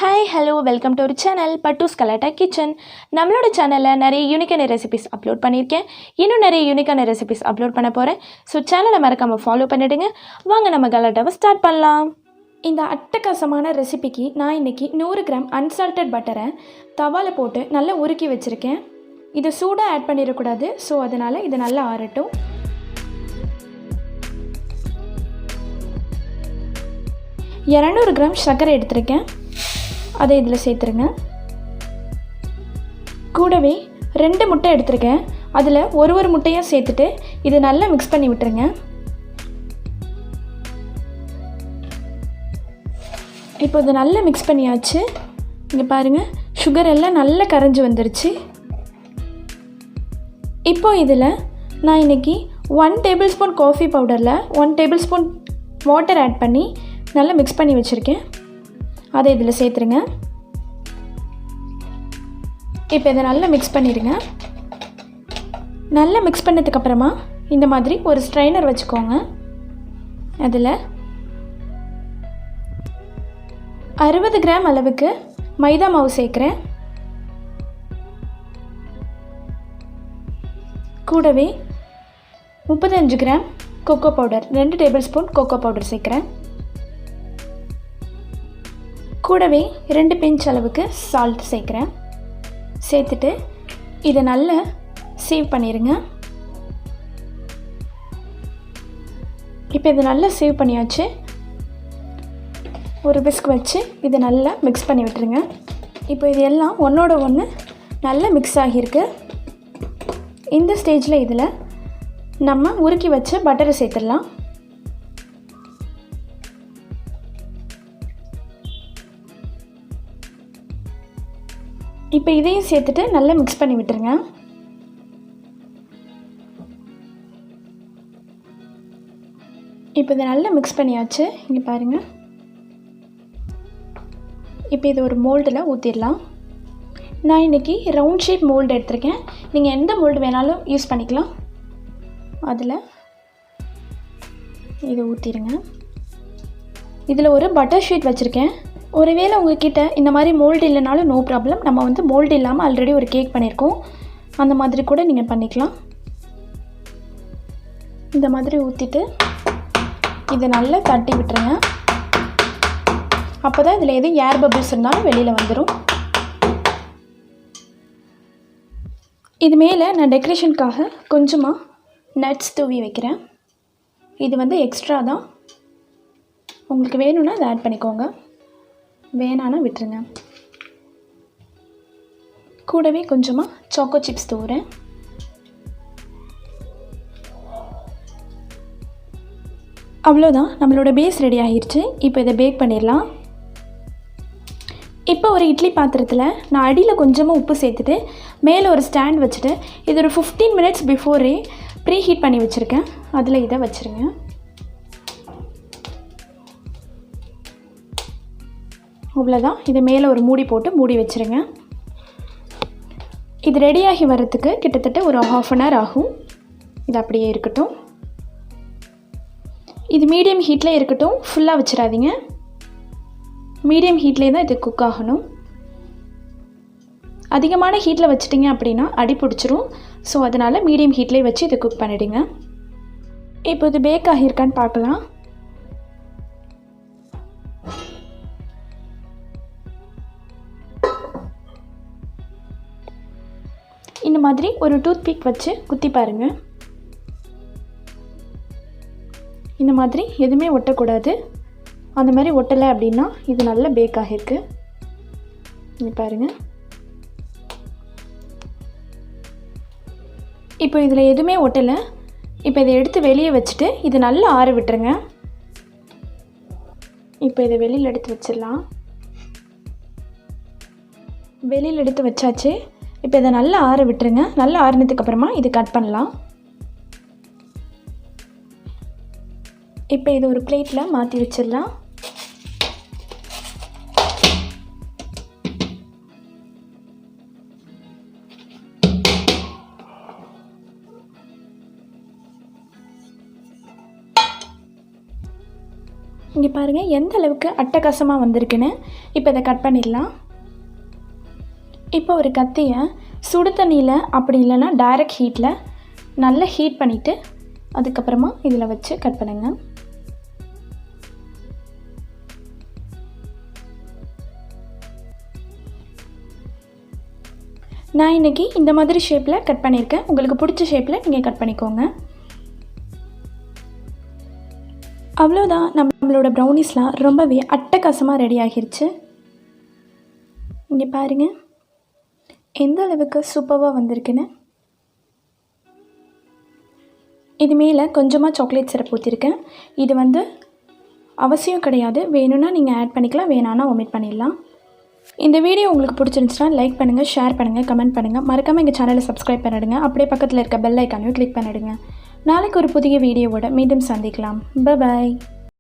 Hi, hello, welcome to our channel Pattu's Galatta Kitchen. நம்மளோட சேனல்ல நிறைய யூனிக்கான ரெசிபிஸ் அப்லோட் பண்ணியிருக்கேன். இன்னும் நிறைய யூனிக்கான ரெசிபிஸ் அப்லோட் பண்ண போறேன். ஸோ சேனலை மறக்காம ஃபாலோ பண்ணிடுங்க. வாங்க நம்ம கலாட்டாவை ஸ்டார்ட் பண்ணலாம். இந்த அட்டகாசமான ரெசிபிக்கு நான் இன்னைக்கு 100 கிராம் அன்சால்டட் பட்டரை தவால போட்டு நல்லா உருக்கி வச்சுருக்கேன். இது சூடாக ஆட் பண்ணிடக்கூடாது. ஸோ அதனால் இது நல்லா ஆறட்டும். $200 கிராம் சர்க்கரை எடுத்திருக்கேன். அதை இதில் சேர்த்துருங்க. கூடவே 2 முட்டை எடுத்துருக்கேன். அதில் ஒரு முட்டையாக சேர்த்துட்டு இது நல்லா மிக்ஸ் பண்ணி விட்டுருங்க. இப்போ இது நல்லா மிக்ஸ் பண்ணியாச்சு. இங்கே பாருங்கள், சுகர் எல்லாம் நல்லா கரைஞ்சி வந்துருச்சு. இப்போ இதில் நான் இன்றைக்கி 1 டேபிள் ஸ்பூன் காஃபி பவுடரில் 1 டேபிள் ஸ்பூன் வாட்டர் ஆட் பண்ணி நல்லா மிக்ஸ் பண்ணி வச்சுருக்கேன். அதை இதில் சேர்த்துருங்க. இப்போ இதை நல்லா மிக்ஸ் பண்ணிடுங்க. நல்லா மிக்ஸ் பண்ணதுக்கப்புறமா இந்த மாதிரி ஒரு ஸ்ட்ரைனர் வச்சுக்கோங்க. அதில் 60 கிராம் அளவுக்கு மைதா மாவு சேர்க்குறேன். கூடவே 35 gram cocoa powder, 2 tablespoon cocoa powder சேர்க்குறேன். கூடவே 2 பிஞ்ச் அளவுக்கு சால்ட் சேர்க்குறேன். சேர்த்துட்டு இதை நல்லா சீவ் பண்ணிடுங்க. இப்போ இதை நல்லா சீவ் பண்ணியாச்சு. ஒரு விஸ்க் வச்சு இதை நல்லா மிக்ஸ் பண்ணி விட்டுருங்க. இப்போ இது எல்லாம் ஒன்றோட ஒன்று நல்லா மிக்ஸ் ஆகியிருக்கு. இந்த ஸ்டேஜில் இதில் நம்ம உருக்கி வச்ச பட்டரை சேர்த்துடலாம். இப்போ இதையும் சேர்த்துட்டு நல்லா மிக்ஸ் பண்ணி விட்டுருங்க. இப்போ இதை நல்லா மிக்ஸ் பண்ணியாச்சு. இங்கே பாருங்கள். இப்போ இது ஒரு மோல்டில் ஊற்றிடலாம். நான் இன்றைக்கி ரவுண்ட் ஷேப் மோல்டு எடுத்திருக்கேன். நீங்கள் எந்த மோல்டு வேணாலும் யூஸ் பண்ணிக்கலாம். அதில் இதை ஊற்றிடுங்க. இதில் ஒரு பட்டர் ஷீட் வச்சுருக்கேன். ஒருவேளை உங்கள்கிட்ட இந்த மாதிரி மோல்டு இல்லைனாலும் நோ ப்ராப்ளம். நம்ம வந்து மோல்டு இல்லாமல் ஆல்ரெடி ஒரு கேக் பண்ணியிருக்கோம். அந்த மாதிரி கூட நீங்கள் பண்ணிக்கலாம். இந்த மாதிரி ஊற்றிட்டு இதை நல்லா தட்டி விட்டுருங்க. அப்போ தான் இதில் எதுவும் ஏர் பபிள்ஸ் இருந்தாலும் வெளியில் வந்துடும். இது மேலே நான் டெக்கரேஷனுக்காக கொஞ்சமாக நட்ஸ் தூவி வைக்கிறேன். இது வந்து எக்ஸ்ட்ரா தான். உங்களுக்கு வேணும்னா அதை ஆட் பண்ணிக்கோங்க, வேணான்னா விட்டுருங்க. கூடவே கொஞ்சமாக சாக்கோ சிப்ஸ் தூவுறேன். அவ்வளோதான், நம்மளோட பேஸ் ரெடி ஆகிடுச்சு. இப்போ இதை பேக் பண்ணிடலாம். இப்போ ஒரு இட்லி பாத்திரத்தில் நான் அடியில் கொஞ்சமாக உப்பு சேர்த்துட்டு மேலே ஒரு ஸ்டாண்ட் வச்சுட்டு இது ஒரு 15 மினிட்ஸ் பிஃபோரே ப்ரீ ஹீட் பண்ணி வச்சுருக்கேன். அதில் இதை வச்சுருங்க. அவ்வளோதான். இது மேலே ஒரு மூடி போட்டு மூடி வச்சுருங்க. இது ரெடியாகி வரத்துக்கு கிட்டத்தட்ட ஒரு 1/2 hour ஆகும். இது அப்படியே இருக்கட்டும். இது மீடியம் ஹீட்டில் இருக்கட்டும். ஃபுல்லாக வச்சிடாதீங்க. மீடியம் ஹீட்லேயே தான் இது குக் ஆகணும். அதிகமான ஹீட்டில் வச்சிட்டிங்க அப்படின்னா அடி பிடிச்சிரும். ஸோ அதனால் மீடியம் ஹீட்லேயே வச்சு இதை குக் பண்ணிவிடுங்க. இப்போ இது பேக் ஆகியிருக்கான்னு பார்க்கலாம். இந்த மாதிரி ஒரு டூத் பிக் வச்சு குத்தி பாருங்கள். இந்த மாதிரி எதுவுமே ஒட்டக்கூடாது. அந்த மாதிரி ஒட்டலை அப்படின்னா இது நல்ல பேக் ஆகிருக்கு. இங்கே பாருங்கள். இப்போ இதில் எதுவுமே ஒட்டலை. இப்போ இதை எடுத்து வெளியே வச்சுட்டு இது நல்லா ஆற விட்டுருங்க. இப்போ இதை வெளியில் எடுத்து வச்சிடலாம். வெளியில் எடுத்து வச்சாச்சு. இப்போ இதை நல்லா ஆற விட்டுருங்க. நல்லா ஆறினதுக்கப்புறமா இது கட் பண்ணலாம். இப்போ இது ஒரு பிளேட்டில் மாற்றி வச்சிடலாம். இங்கே பாருங்கள் எந்த அளவுக்கு அட்டகாசமாக வந்திருக்குன்னு. இப்போ இதை கட் பண்ணிடலாம். இப்போ ஒரு கத்தியை சுடு தண்ணியில் அப்படி இல்லைன்னா டைரக்ட் ஹீட்டில் நல்லா ஹீட் பண்ணிவிட்டு அதுக்கப்புறமா இதில் வச்சு கட் பண்ணுங்கள். நான் இன்றைக்கி இந்த மாதிரி ஷேப்பில் கட் பண்ணியிருக்கேன். உங்களுக்கு பிடிச்ச ஷேப்பில் நீங்கள் கட் பண்ணிக்கோங்க. அவ்வளோதான், நம்மளோட ப்ரௌனிஸ்லாம் ரொம்பவே அட்டகாசமாக ரெடி ஆகிருச்சு. இங்கே பாருங்கள் எந்த அளவுக்கு சூப்பராக வந்திருக்குன்னு. இது மேலே கொஞ்சமாக சாக்லேட் சிரப் ஊற்றிருக்கேன். இது அவசியம் கிடையாது, வேணும்னா நீங்கள் ஆட் பண்ணிக்கலாம், வேணான்னா ஒமிட் பண்ணிடலாம். இந்த வீடியோ உங்களுக்கு பிடிச்சிருந்துச்சுன்னா லைக் பண்ணுங்கள், ஷேர் பண்ணுங்கள், கமெண்ட் பண்ணுங்கள். மறக்காமல் எங்கள் சேனலை சப்ஸ்கிரைப் பண்ணிடுங்க. அப்படியே பக்கத்தில் இருக்க பெல் ஐக்கானையும் கிளிக் பண்ணிடுங்க. நாளைக்கு ஒரு புதிய வீடியோவோட மீண்டும் சந்திக்கலாம். பை.